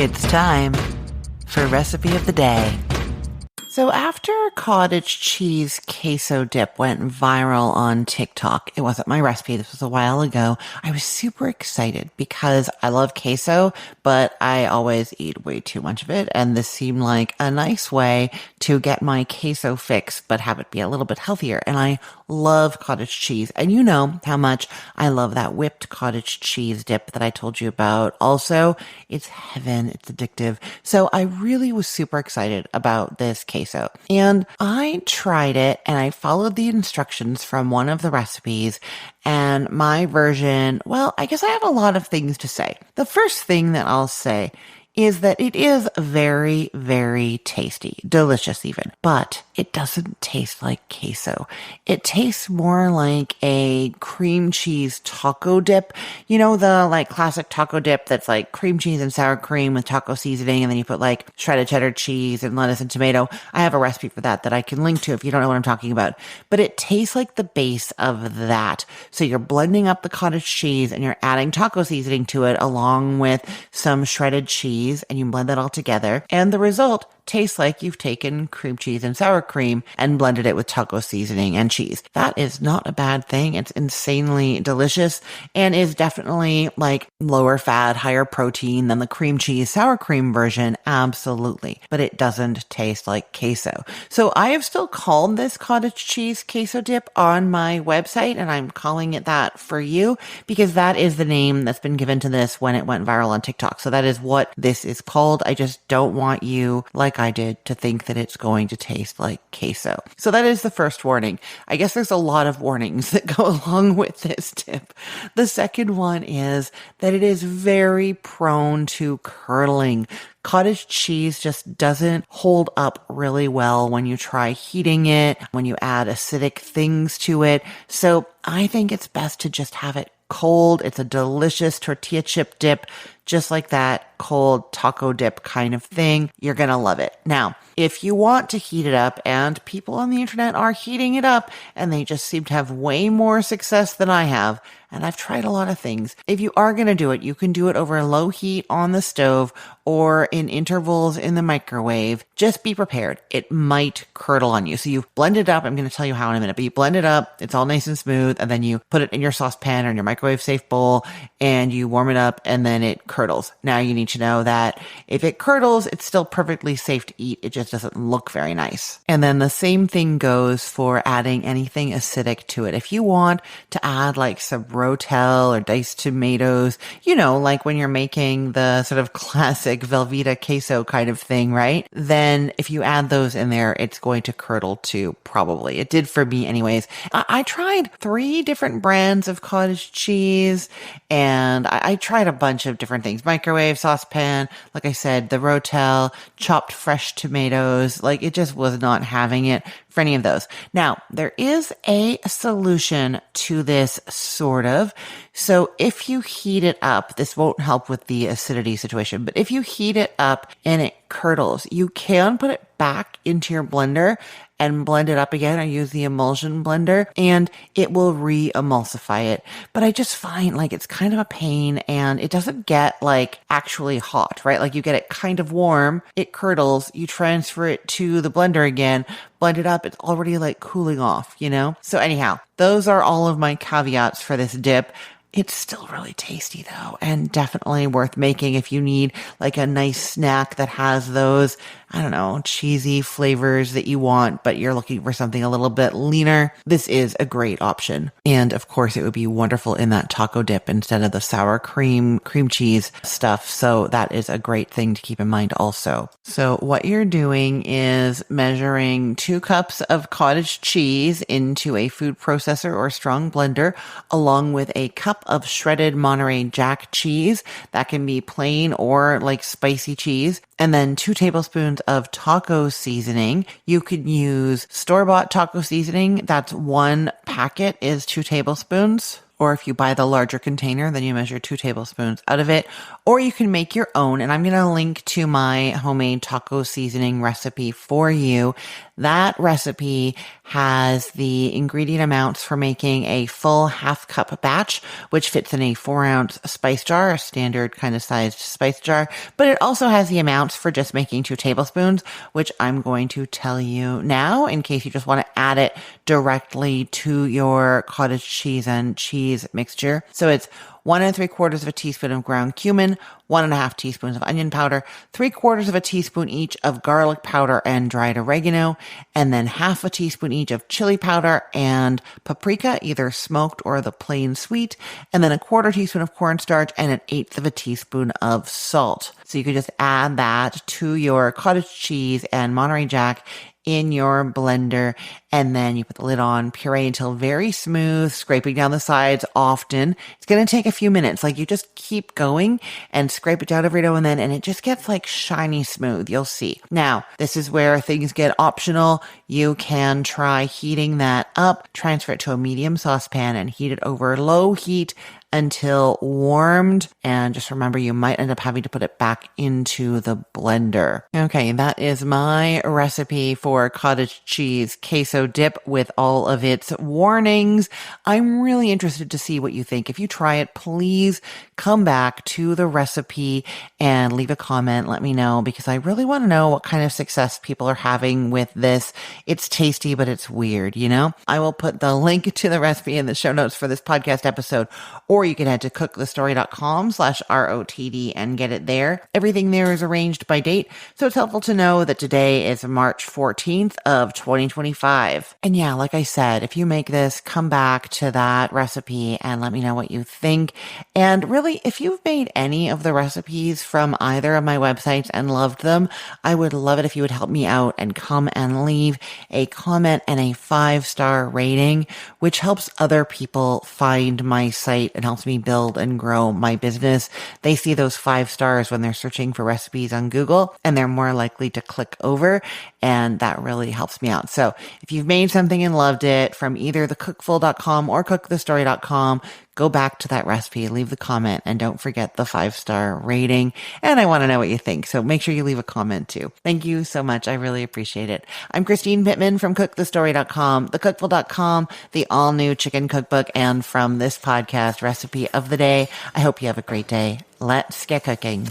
It's time for Recipe of the Day. So after cottage cheese queso dip went viral on TikTok, it wasn't my recipe, this was a while ago, I was super excited because I love queso, but I always eat way too much of it, and this seemed like a nice way to get my queso fix, but have it be a little bit healthier. And I love cottage cheese, and you know how much I love that whipped cottage cheese dip that I told you about. Also, it's heaven, it's addictive. So I really was super excited about this queso. And I tried it and I followed the instructions from one of the recipes, and my version, well, I guess I have a lot of things to say. The first thing that I'll say is that it is very, very tasty, delicious even, but it doesn't taste like queso. It tastes more like a cream cheese taco dip. You know, the like classic taco dip that's like cream cheese and sour cream with taco seasoning, and then you put like shredded cheddar cheese and lettuce and tomato. I have a recipe for that I can link to if you don't know what I'm talking about. But it tastes like the base of that. So you're blending up the cottage cheese and you're adding taco seasoning to it along with some shredded cheese, and you blend that all together, and the result tastes like you've taken cream cheese and sour cream and blended it with taco seasoning and cheese. That is not a bad thing. It's insanely delicious and is definitely like lower fat, higher protein than the cream cheese sour cream version. Absolutely. But it doesn't taste like queso. So I have still called this cottage cheese queso dip on my website, and I'm calling it that for you because that is the name that's been given to this when it went viral on TikTok. So that is what this is called. I just don't want you, like I did, to think that it's going to taste like queso. So that is the first warning. I guess there's a lot of warnings that go along with this tip. The second one is that it is very prone to curdling. Cottage cheese just doesn't hold up really well when you try heating it, when you add acidic things to it. So I think it's best to just have it cold. It's a delicious tortilla chip dip, just like that cold taco dip kind of thing. You're going to love it. Now, if you want to heat it up, and people on the internet are heating it up, and they just seem to have way more success than I have, and I've tried a lot of things. If you are going to do it, you can do it over low heat on the stove or in intervals in the microwave. Just be prepared. It might curdle on you. So you blend it up. I'm going to tell you how in a minute, but you blend it up. It's all nice and smooth. And then you put it in your saucepan or in your microwave safe bowl, and you warm it up, and then it curdles. Now you need to know that if it curdles, it's still perfectly safe to eat. It just doesn't look very nice. And then the same thing goes for adding anything acidic to it. If you want to add like some Rotel or diced tomatoes, you know, like when you're making the sort of classic Velveeta queso kind of thing, right? Then if you add those in there, it's going to curdle too, probably. It did for me anyways. I tried 3 different brands of cottage cheese, and I tried a bunch of different things. Microwave, saucepan, like I said, the Rotel, chopped fresh tomatoes. Like it just was not having it for any of those. Now, there is a solution to this, sort of. So if you heat it up, this won't help with the acidity situation, but if you heat it up and it curdles, you can put it back into your blender and blend it up again, or use the emulsion blender, and it will re-emulsify it. But I just find like it's kind of a pain, and it doesn't get like actually hot, right? Like you get it kind of warm, it curdles, you transfer it to the blender again, blend it up, it's already like cooling off, you know? So anyhow, those are all of my caveats for this dip. It's still really tasty though, and definitely worth making if you need like a nice snack that has those, I don't know, cheesy flavors that you want, but you're looking for something a little bit leaner. This is a great option. And of course, it would be wonderful in that taco dip instead of the sour cream cheese stuff. So that is a great thing to keep in mind also. So what you're doing is measuring 2 cups of cottage cheese into a food processor or strong blender, along with a cup of shredded Monterey Jack cheese. That can be plain or like spicy cheese. And then 2 tablespoons of taco seasoning. You could use store-bought taco seasoning. That's 1 packet is 2 tablespoons. Or if you buy the larger container, then you measure 2 tablespoons out of it. Or you can make your own. And I'm going to link to my homemade taco seasoning recipe for you. That recipe has the ingredient amounts for making a full half cup batch, which fits in a 4-ounce spice jar, a standard kind of sized spice jar. But it also has the amounts for just making 2 tablespoons, which I'm going to tell you now in case you just want to add it directly to your cottage cheese and cheese mixture. So it's 1 3/4 of a teaspoon of ground cumin, 1.5 teaspoons of onion powder, 3/4 of a teaspoon each of garlic powder and dried oregano, and then 1/2 teaspoon each of chili powder and paprika, either smoked or the plain sweet, and then 1/4 teaspoon of cornstarch and 1/8 of a teaspoon of salt. So you could just add that to your cottage cheese and Monterey Jack in your blender, and then you put the lid on, puree until very smooth, scraping down the sides often. It's going to take a few minutes. Like, you just keep going and scrape it down every now and then, and it just gets like shiny smooth. You'll see. Now, this is where things get optional. You can try heating that up, transfer it to a medium saucepan and heat it over low heat until warmed. And just remember, you might end up having to put it back into the blender. Okay, that is my recipe for cottage cheese queso dip with all of its warnings. I'm really interested to see what you think. If you try it, please come back to the recipe and leave a comment. Let me know, because I really want to know what kind of success people are having with this. It's tasty, but it's weird, you know? I will put the link to the recipe in the show notes for this podcast episode, or you can head to cookthestory.com/ROTD and get it there. Everything there is arranged by date, so it's helpful to know that today is March 14th of 2025. And yeah, like I said, if you make this, come back to that recipe and let me know what you think. And really, if you've made any of the recipes from either of my websites and loved them, I would love it if you would help me out and come and leave a comment and a 5-star rating, which helps other people find my site and helps me build and grow my business. They see those 5 stars when they're searching for recipes on Google, and they're more likely to click over, and that really helps me out. So if you've made something and loved it from either thecookful.com or cookthestory.com, go back to that recipe, leave the comment, and don't forget the 5-star rating. And I want to know what you think, so make sure you leave a comment too. Thank you so much. I really appreciate it. I'm Christine Pittman from cookthestory.com, thecookful.com, the all-new chicken cookbook, and from this podcast, Recipe of the Day. I hope you have a great day. Let's get cooking.